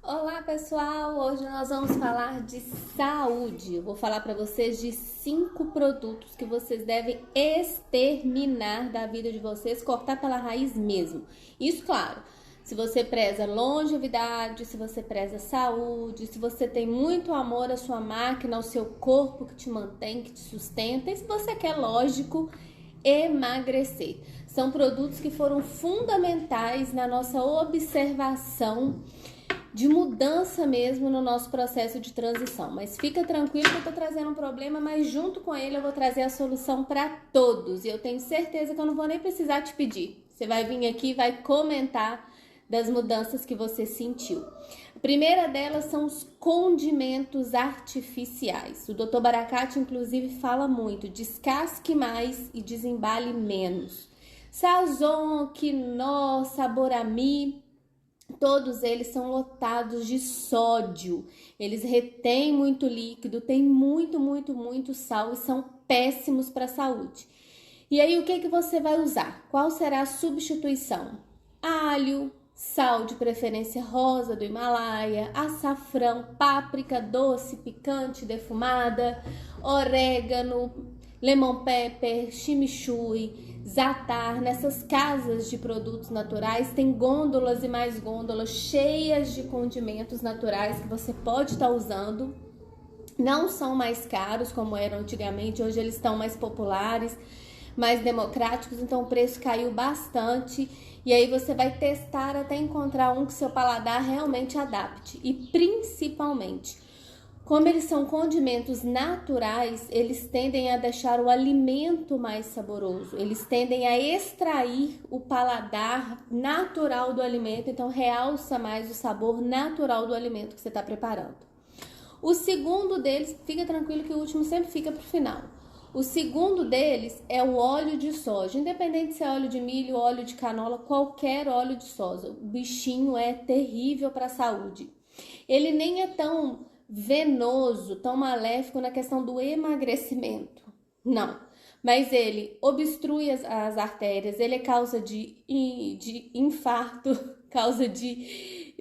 Olá pessoal, hoje nós vamos falar de saúde. Eu vou falar para vocês de 5 produtos que vocês devem exterminar da vida de vocês, cortar pela raiz mesmo. Isso, claro, se você preza longevidade, se você preza saúde, se você tem muito amor à sua máquina, ao seu corpo que te mantém, que te sustenta, e se você quer, lógico, emagrecer. São produtos que foram fundamentais na nossa observação de mudança mesmo no nosso processo de transição. Mas fica tranquilo que eu tô trazendo um problema, mas junto com ele eu vou trazer a solução para todos. E eu tenho certeza que eu não vou nem precisar te pedir. Você vai vir aqui e vai comentar das mudanças que você sentiu. A primeira delas são os condimentos artificiais. O Dr. Baracate, inclusive, fala muito: descasque mais e desembale menos. Sazon, quinó, saborami, todos eles são lotados de sódio. Eles retêm muito líquido, tem muito sal e são péssimos para a saúde. E aí, o que você vai usar? Qual será a substituição? Alho, sal de preferência rosa do Himalaia, açafrão, páprica doce, picante, defumada, orégano, lemon pepper, chimichurri, za'atar. Nessas casas de produtos naturais tem gôndolas e mais gôndolas cheias de condimentos naturais que você pode estar usando. Não são mais caros como eram antigamente, hoje eles estão mais populares, mais democráticos, então o preço caiu bastante. E aí você vai testar até encontrar um que seu paladar realmente adapte. E principalmente, como eles são condimentos naturais, eles tendem a deixar o alimento mais saboroso. Eles tendem a extrair o paladar natural do alimento, então realça mais o sabor natural do alimento que você está preparando. O segundo deles, fica tranquilo que o último sempre fica para o final. O segundo deles é o óleo de soja. Independente se é óleo de milho, óleo de canola, qualquer óleo de soja. O bichinho é terrível para a saúde. Ele nem é tão venoso, tão maléfico na questão do emagrecimento. Não. Mas ele obstrui as artérias, ele é causa de infarto, causa de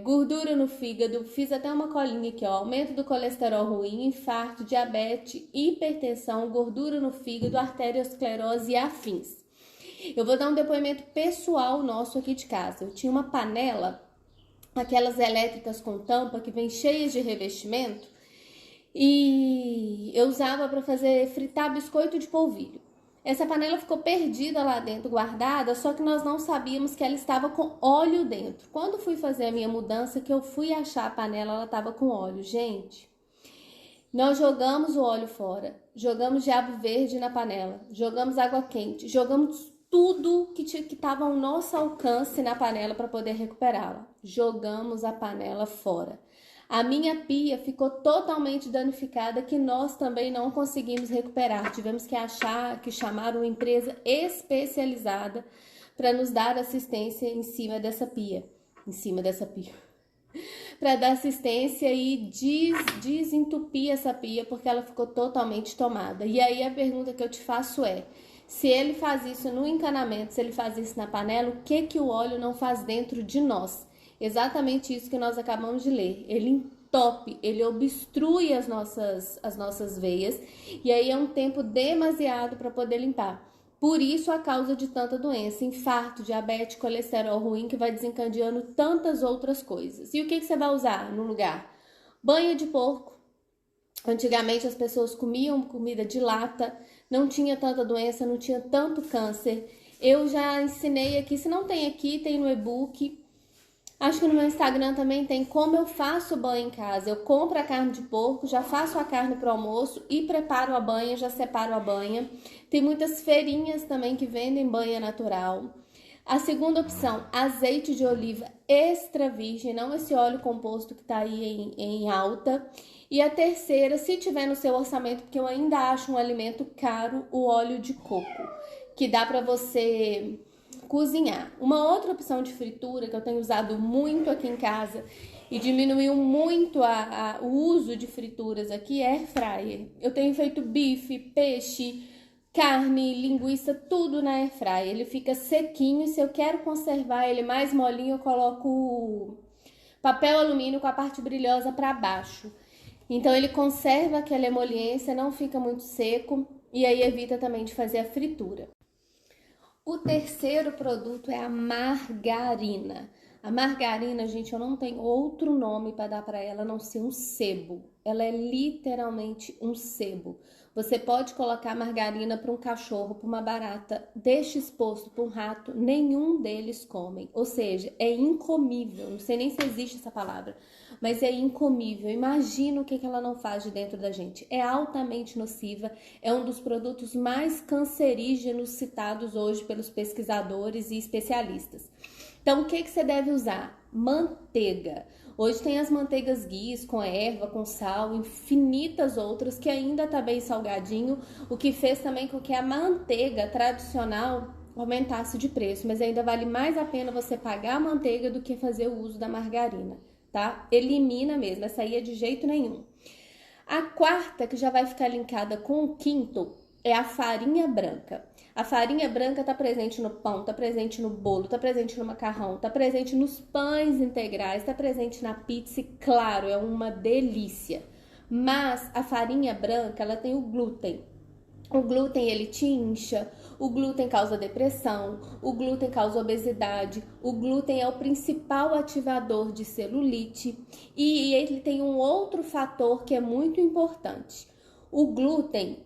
gordura no fígado. Fiz até uma colinha aqui, ó: aumento do colesterol ruim, infarto, diabetes, hipertensão, gordura no fígado, arteriosclerose e afins. Eu vou dar um depoimento pessoal nosso aqui de casa. Eu tinha uma panela, aquelas elétricas com tampa que vem cheias de revestimento, e eu usava para fazer fritar biscoito de polvilho. Essa panela ficou perdida lá dentro, guardada, só que nós não sabíamos que ela estava com óleo dentro. Quando fui fazer a minha mudança, que eu fui achar a panela, ela estava com óleo. Gente, nós jogamos o óleo fora, jogamos diabo verde na panela, jogamos água quente, jogamos tudo que estava ao nosso alcance na panela para poder recuperá-la. Jogamos a panela fora. A minha pia ficou totalmente danificada, que nós também não conseguimos recuperar. Tivemos que chamar uma empresa especializada para nos dar assistência em cima dessa pia. Para dar assistência e desentupir essa pia, porque ela ficou totalmente tomada. E aí a pergunta que eu te faço é: se ele faz isso no encanamento, se ele faz isso na panela, o que o óleo não faz dentro de nós? Exatamente isso que nós acabamos de ler. Ele entope, ele obstrui as nossas veias, e aí é um tempo demasiado para poder limpar. Por isso a causa de tanta doença: infarto, diabetes, colesterol ruim, que vai desencadeando tantas outras coisas. E o que você vai usar no lugar? Banha de porco. Antigamente as pessoas comiam comida de lata, não tinha tanta doença, não tinha tanto câncer. Eu já ensinei aqui, se não tem aqui, tem no e-book. Acho que no meu Instagram também tem como eu faço banho em casa. Eu compro a carne de porco, já faço a carne para o almoço e preparo a banha, já separo a banha. Tem muitas feirinhas também que vendem banha natural. A segunda opção: azeite de oliva extra virgem, não esse óleo composto que está aí em alta. E a terceira, se tiver no seu orçamento, porque eu ainda acho um alimento caro, o óleo de coco, que dá para você cozinhar. Uma outra opção de fritura que eu tenho usado muito aqui em casa e diminuiu muito o uso de frituras aqui é air fryer. Eu tenho feito bife, peixe, carne, linguiça, tudo na air fryer. Ele fica sequinho, e se eu quero conservar ele mais molinho, eu coloco Papel alumínio com a parte brilhosa para baixo. Então ele conserva aquela emoliência, não fica muito seco e aí evita também de fazer a fritura. O terceiro produto é a margarina. A margarina, gente, eu não tenho outro nome para dar para ela a não ser um sebo. Ela é literalmente um sebo. Você pode colocar margarina para um cachorro, para uma barata, deixa exposto para um rato, nenhum deles comem. Ou seja, é incomível. Não sei nem se existe essa palavra, mas é incomível. Imagina o que ela não faz de dentro da gente. É altamente nociva, é um dos produtos mais cancerígenos citados hoje pelos pesquisadores e especialistas. Então, o que você deve usar? Manteiga. Hoje tem as manteigas guias com erva, com sal, infinitas outras que ainda tá bem salgadinho, o que fez também com que a manteiga tradicional aumentasse de preço, mas ainda vale mais a pena você pagar a manteiga do que fazer o uso da margarina, tá? Elimina mesmo, essa aí é de jeito nenhum. A quarta, que já vai ficar linkada com o quinto, é a farinha branca. A farinha branca está presente no pão, está presente no bolo, está presente no macarrão, está presente nos pães integrais, está presente na pizza e, claro, é uma delícia. Mas a farinha branca, ela tem o glúten. O glúten, ele te incha, o glúten causa depressão, o glúten causa obesidade, o glúten é o principal ativador de celulite e ele tem um outro fator que é muito importante. O glúten,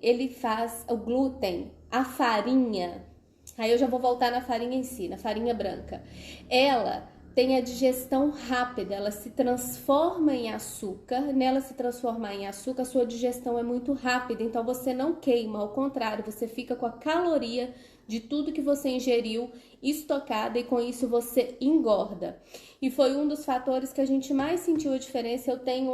a farinha, aí eu já vou voltar na farinha em si, na farinha branca. Ela tem a digestão rápida, ela se transforma em açúcar. Nela se transformar em açúcar, a sua digestão é muito rápida, então você não queima, ao contrário, você fica com a caloria de tudo que você ingeriu estocada e com isso você engorda. E foi um dos fatores que a gente mais sentiu a diferença. Eu tenho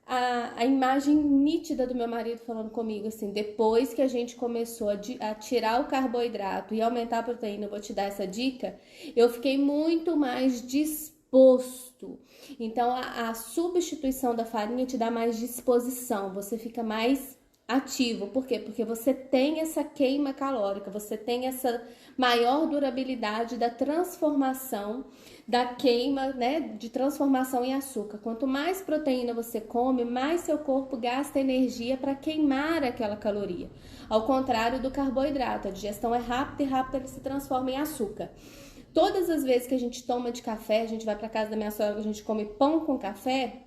a imagem nítida do meu marido falando comigo, assim, depois que a gente começou a tirar o carboidrato e aumentar a proteína, eu vou te dar essa dica, eu fiquei muito mais disposto. Então, a substituição da farinha te dá mais disposição, você fica mais ativo. Por quê? Porque você tem essa queima calórica, você tem essa maior durabilidade da transformação, da queima, né, de transformação em açúcar. Quanto mais proteína você come, mais seu corpo gasta energia para queimar aquela caloria. Ao contrário do carboidrato, a digestão é rápida e rápida ele se transforma em açúcar. Todas as vezes que a gente toma de café, a gente vai para casa da minha sogra, a gente come pão com café,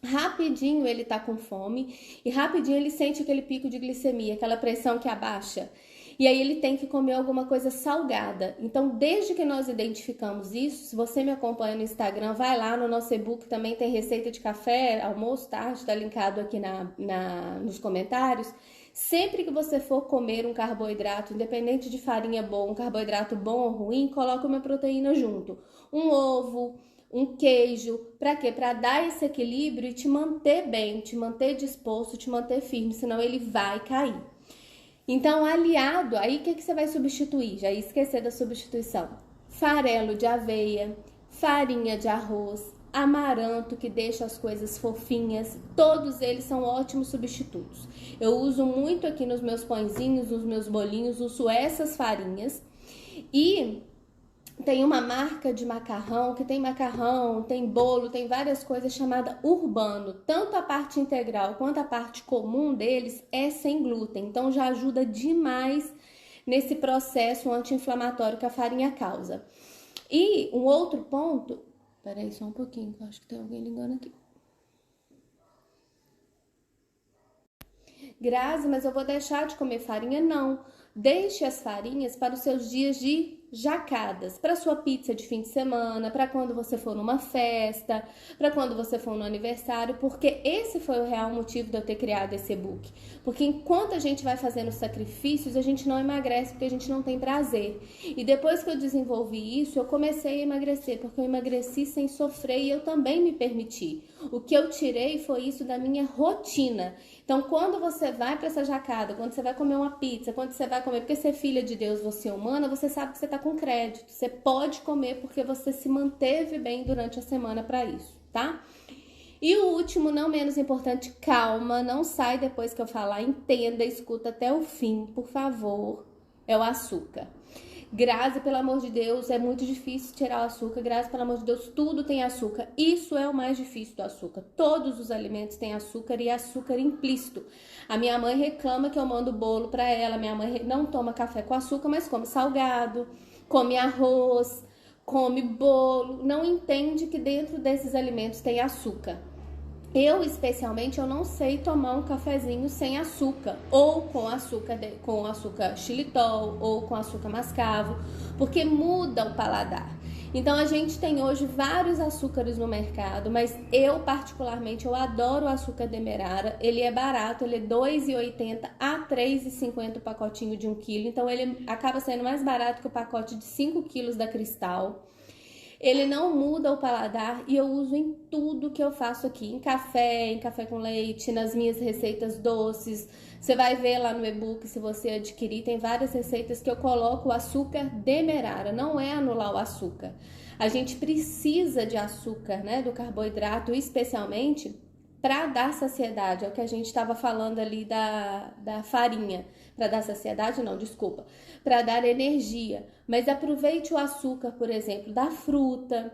rapidinho ele tá com fome e rapidinho ele sente aquele pico de glicemia, aquela pressão que abaixa. E aí ele tem que comer alguma coisa salgada. Então, desde que nós identificamos isso, se você me acompanha no Instagram, vai lá no nosso e-book, também tem receita de café, almoço, tarde, tá linkado aqui nos comentários. Sempre que você for comer um carboidrato, independente de farinha boa, um carboidrato bom ou ruim, coloca uma proteína junto. Um ovo, um queijo, para quê? Para dar esse equilíbrio e te manter bem, te manter disposto, te manter firme, senão ele vai cair. Então, aliado, aí o que você vai substituir? Já ia esquecer da substituição. Farelo de aveia, farinha de arroz, amaranto, que deixa as coisas fofinhas, todos eles são ótimos substitutos. Eu uso muito aqui nos meus pãezinhos, nos meus bolinhos, uso essas farinhas. E tem uma marca de macarrão, que tem macarrão, tem bolo, tem várias coisas, chamada Urbano. Tanto a parte integral quanto a parte comum deles é sem glúten. Então já ajuda demais nesse processo anti-inflamatório que a farinha causa. E um outro ponto... Peraí só um pouquinho, que eu acho que tem alguém ligando aqui. Grazi, mas eu vou deixar de comer farinha? Não. Deixe as farinhas para os seus dias de jacadas, para sua pizza de fim de semana, para quando você for numa festa, para quando você for no aniversário, porque esse foi o real motivo de eu ter criado esse e-book. Porque enquanto a gente vai fazendo sacrifícios, a gente não emagrece porque a gente não tem prazer. E depois que eu desenvolvi isso, eu comecei a emagrecer, porque eu emagreci sem sofrer e eu também me permiti. O que eu tirei foi isso da minha rotina. Então, quando você vai para essa jacada, quando você vai comer uma pizza, quando você vai comer, porque você é filha de Deus, você é humana, você sabe que você tá com crédito. Você pode comer porque você se manteve bem durante a semana para isso, tá? E o último, não menos importante, calma, não sai depois que eu falar, entenda, escuta até o fim, por favor, é o açúcar. Grazi, pelo amor de Deus, é muito difícil tirar o açúcar. Grazi, pelo amor de Deus, tudo tem açúcar. Isso é o mais difícil do açúcar. Todos os alimentos têm açúcar e açúcar implícito. A minha mãe reclama que eu mando bolo para ela. Minha mãe não toma café com açúcar, mas come salgado, come arroz, come bolo. Não entende que dentro desses alimentos tem açúcar. Eu, especialmente, eu não sei tomar um cafezinho sem açúcar, ou com açúcar xilitol, ou com açúcar mascavo, porque muda o paladar. Então, a gente tem hoje vários açúcares no mercado, mas eu, particularmente, eu adoro o açúcar demerara. Ele é barato, ele é R$ 2,80 a R$ 3,50 o pacotinho de 1 kg, então ele acaba sendo mais barato que o pacote de 5 kg da Cristal. Ele não muda o paladar e eu uso em tudo que eu faço aqui, em café com leite, nas minhas receitas doces. Você vai ver lá no e-book, se você adquirir, tem várias receitas que eu coloco o açúcar demerara, não é anular o açúcar. A gente precisa de açúcar, né, do carboidrato, especialmente para dar saciedade, é o que a gente estava falando ali da farinha. Para dar saciedade, não, desculpa. Para dar energia. Mas aproveite o açúcar, por exemplo, da fruta.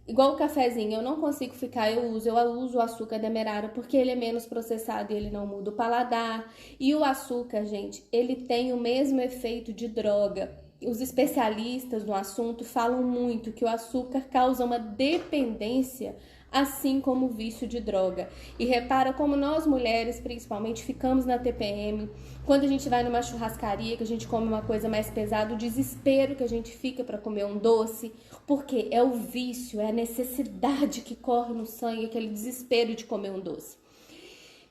Igual o cafezinho, eu não consigo ficar, eu uso o açúcar demerara porque ele é menos processado e ele não muda o paladar. E o açúcar, gente, ele tem o mesmo efeito de droga. Os especialistas no assunto falam muito que o açúcar causa uma dependência, assim como o vício de droga. E repara como nós mulheres, principalmente, ficamos na TPM. Quando a gente vai numa churrascaria, que a gente come uma coisa mais pesada, o desespero que a gente fica para comer um doce, porque é o vício, é a necessidade que corre no sangue, aquele desespero de comer um doce.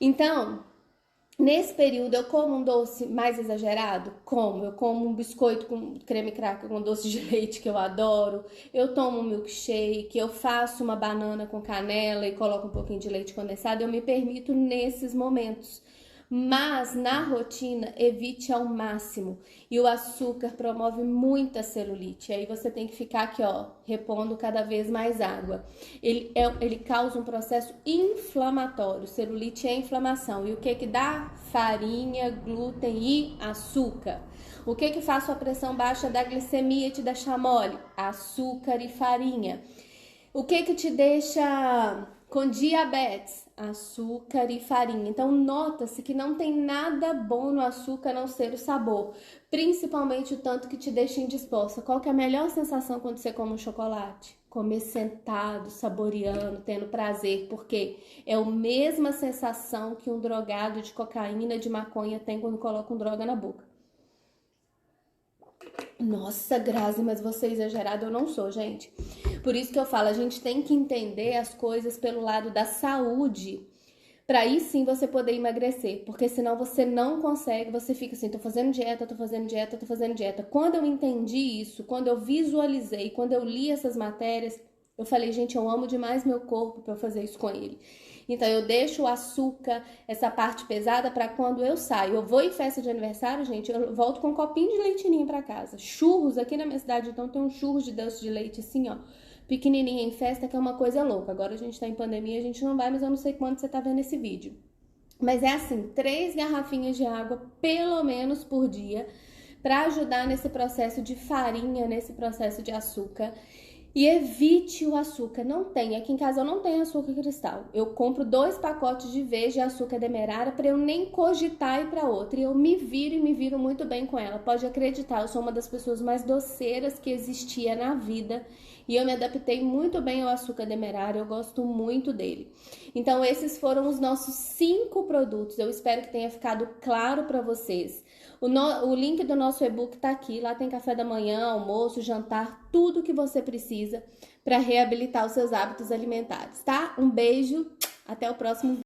Então, nesse período, eu como um doce mais exagerado? Eu como um biscoito com creme cracker com doce de leite, que eu adoro. Eu tomo um milkshake, eu faço uma banana com canela e coloco um pouquinho de leite condensado. Eu me permito nesses momentos. Mas na rotina, evite ao máximo. E o açúcar promove muita celulite. Aí você tem que ficar aqui, ó, repondo cada vez mais água. Ele causa um processo inflamatório. Celulite é inflamação. E o que dá? Farinha, glúten e açúcar. O que faz sua pressão baixa da glicemia e te deixa mole? Açúcar e farinha. O que te deixa com diabetes? Açúcar e farinha. Então, nota-se que não tem nada bom no açúcar a não ser o sabor. Principalmente o tanto que te deixa indisposta. Qual que é a melhor sensação quando você come um chocolate? Comer sentado, saboreando, tendo prazer. Porque é a mesma sensação que um drogado de cocaína, de maconha tem quando coloca um droga na boca. Nossa, Grazi, mas você é exagerada, eu não sou, gente. Por isso que eu falo, a gente tem que entender as coisas pelo lado da saúde, para aí sim você poder emagrecer, porque senão você não consegue, você fica assim, tô fazendo dieta, tô fazendo dieta, tô fazendo dieta. Quando eu entendi isso, quando eu visualizei, quando eu li essas matérias, eu falei, gente, eu amo demais meu corpo para eu fazer isso com ele. Então, eu deixo o açúcar, essa parte pesada, para quando eu saio. Eu vou em festa de aniversário, gente, eu volto com um copinho de leitinho para casa. Churros, aqui na minha cidade, então, tem um churros de doce de leite, assim, ó, pequenininha em festa, que é uma coisa louca. Agora a gente tá em pandemia, a gente não vai, mas eu não sei quando você tá vendo esse vídeo. Mas é assim, 3 garrafinhas de água, pelo menos por dia, para ajudar nesse processo de farinha, nesse processo de açúcar. E evite o açúcar, não tem. Aqui em casa eu não tenho açúcar cristal. Eu compro 2 pacotes de vez de açúcar demerara para eu nem cogitar ir para outra. E eu me viro muito bem com ela. Pode acreditar, eu sou uma das pessoas mais doceiras que existia na vida. E eu me adaptei muito bem ao açúcar demerara, eu gosto muito dele. Então esses foram os nossos 5 produtos. Eu espero que tenha ficado claro para vocês. O link do nosso e-book tá aqui, lá tem café da manhã, almoço, jantar, tudo que você precisa para reabilitar os seus hábitos alimentares, tá? Um beijo, até o próximo vídeo.